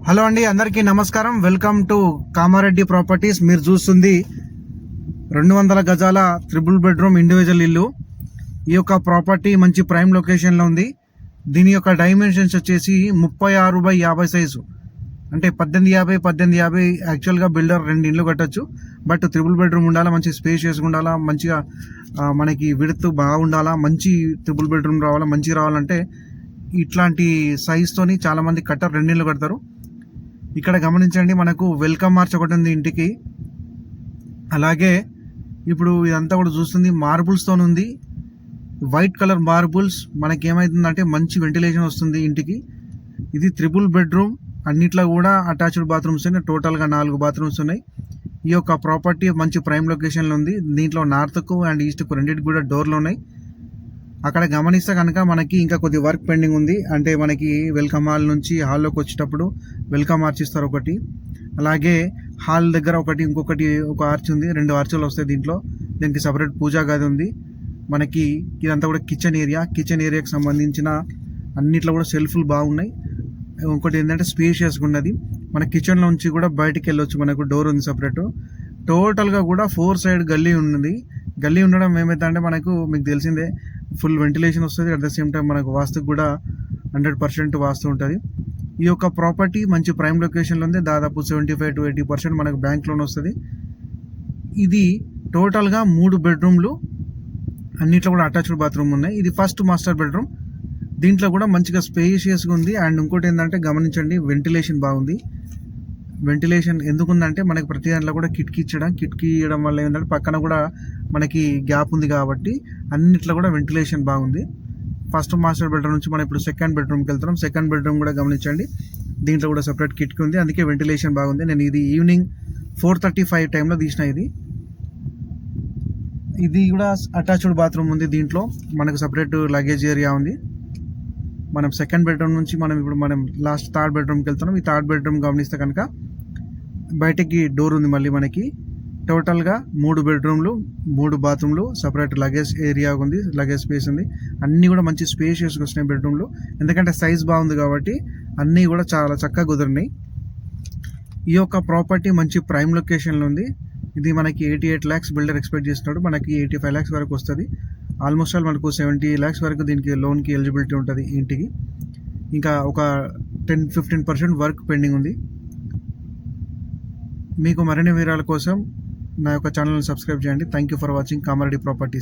Hello అండి, అందరికీ నమస్కారం. Welcome to Kamareddy properties. మీరు చూస్తుంది 200 గజాల ట్రిపుల్ బెడ్రూమ్ ఇండివిజువల్ ఇల్లు. ఈ యొక్క ప్రాపర్టీ మంచి ప్రైమ్ లొకేషన్లో ఉంది. దీని యొక్క డైమెన్షన్స్ వచ్చేసి 36x50 సైజు, అంటే 1850 1850. యాక్చువల్గా బిల్డర్ 2 ఇండ్లు కట్టచ్చు, బట్ ట్రిపుల్ బెడ్రూమ్ ఉండాలా, మంచి స్పేషియస్గా ఉండాలా, మంచిగా మనకి విడ్త్ బాగుండాలా, మంచి ట్రిపుల్ బెడ్రూమ్ రావాలా, మంచిగా రావాలంటే ఇట్లాంటి సైజ్తోని చాలామంది కట్టారు, 2 ఇండ్లు కడతారు. ఇక్కడ గమనించండి, మనకు వెల్కమ్ మార్చ్ ఒకటి ఉంది ఇంటికి. అలాగే ఇప్పుడు ఇదంతా కూడా చూస్తుంది మార్బుల్స్తో ఉంది, వైట్ కలర్ మార్బుల్స్. మనకి ఏమవుతుందంటే మంచి వెంటిలేషన్ వస్తుంది ఇంటికి. ఇది ట్రిపుల్ బెడ్రూమ్, అన్నిట్లో కూడా అటాచ్డ్ బాత్రూమ్స్ ఉన్నాయి. టోటల్గా 4 బాత్రూమ్స్ ఉన్నాయి. ఈ యొక్క ప్రాపర్టీ మంచి ప్రైమ్ లొకేషన్లో ఉంది. దీంట్లో నార్త్కు అండ్ ఈస్ట్కు రెండింటికి కూడా డోర్లు ఉన్నాయి. అక్కడ గమనిస్తే కనుక మనకి ఇంకా కొద్ది వర్క్ పెండింగ్ ఉంది. అంటే మనకి వెల్కమ్ హాల్ నుంచి హాల్లోకి వచ్చేటప్పుడు వెల్కమ్ ఆర్చ్ ఇస్తారు ఒకటి, అలాగే హాల్ దగ్గర ఒకటి, ఇంకొకటి ఒక ఆర్చ్ ఉంది. 2 ఆర్చులు వస్తాయి దీంట్లో. దీనికి సపరేట్ పూజా గది ఉంది. మనకి ఇదంతా కూడా కిచెన్ ఏరియా. కిచెన్ ఏరియాకి సంబంధించిన అన్నిట్లో కూడా సెల్ఫ్లు బాగున్నాయి. ఇంకోటి ఏంటంటే స్పేషియస్గా ఉన్నది. మన కిచెన్లో నుంచి కూడా బయటికి వెళ్ళొచ్చు, మనకు డోర్ ఉంది సపరేట్. టోటల్గా కూడా 4 సైడ్ గల్లీ ఉన్నది. గల్లీ ఉండడం ఏమైతే మనకు మీకు తెలిసిందే, ఫుల్ వెంటిలేషన్ వస్తుంది. అట్ ద సేమ్ టైం మనకు వాస్తుకు కూడా 100% వాస్తు ఉంటుంది. ఈ యొక్క ప్రాపర్టీ మంచి ప్రైమ్ లొకేషన్లో ఉంది. దాదాపు 75 to 80% మనకు బ్యాంక్ లోన్ వస్తుంది. ఇది టోటల్గా 3 బెడ్రూమ్లు, అన్నిట్లో కూడా అటాచ్డ్ బాత్రూమ్ ఉన్నాయి. ఇది ఫస్ట్ మాస్టర్ బెడ్రూమ్. దీంట్లో కూడా మంచిగా స్పేషియస్గా ఉంది. అండ్ ఇంకోటి ఏంటంటే గమనించండి, వెంటిలేషన్ బాగుంది. వెంటిలేషన్ ఎందుకుందంటే మనకి ప్రతి దాంట్లో కూడా కిటికీ ఇవ్వడం వల్ల ఏంటంటే పక్కన కూడా మనకి గ్యాప్ ఉంది కాబట్టి అన్నిట్లో కూడా వెంటిలేషన్ బాగుంది. ఫస్ట్ మాస్టర్ బెడ్రూమ్ నుంచి మనం ఇప్పుడు సెకండ్ బెడ్రూమ్కి వెళ్తున్నాం. సెకండ్ బెడ్రూమ్ కూడా గమనించండి, దీంట్లో కూడా సపరేట్ కిటికీ ఉంది, అందుకే వెంటిలేషన్ బాగుంది. నేను ఇది ఈవినింగ్ 4:35 టైంలో తీసిన. ఇది కూడా అటాచ్డ్ బాత్రూమ్ ఉంది. దీంట్లో మనకు సపరేట్ లగేజ్ ఏరియా ఉంది. మనం సెకండ్ బెడ్రూమ్ నుంచి మనం లాస్ట్ థర్డ్ బెడ్రూమ్కి వెళ్తున్నాం. ఈ థర్డ్ బెడ్రూమ్ గమనిస్తే కనుక బయటకి డోర్ ఉంది. మళ్ళీ మనకి టోటల్గా 3 బెడ్రూమ్లు 3 బాత్రూమ్లు, సపరేట్ లగేజ్ ఏరియా ఉంది, లగేజ్ స్పేస్ ఉంది. అన్నీ కూడా మంచి స్పేషియస్గా వస్తున్నాయి బెడ్రూమ్లు, ఎందుకంటే సైజ్ బాగుంది కాబట్టి అన్నీ కూడా చాలా చక్కగా కుదిరినాయి. ఈ యొక్క ప్రాపర్టీ మంచి ప్రైమ్ లొకేషన్లో ఉంది. ఇది మనకి 88 lakhs బిల్డర్ ఎక్స్పెక్ట్ చేస్తున్నాడు. మనకి 85 lakhs వరకు వస్తుంది. ఆల్మోస్ట్ ఆల్ మనకు 70 lakhs వరకు దీనికి లోన్కి ఎలిజిబిలిటీ ఉంటుంది ఇంటికి. ఇంకా ఒక 10-15% వర్క్ పెండింగ్ ఉంది. మీకు మరిన్ని వివరాల కోసం నా యొక్క ఛానల్ని సబ్స్క్రైబ్ చేయండి. Thank you for watching Kamareddy properties.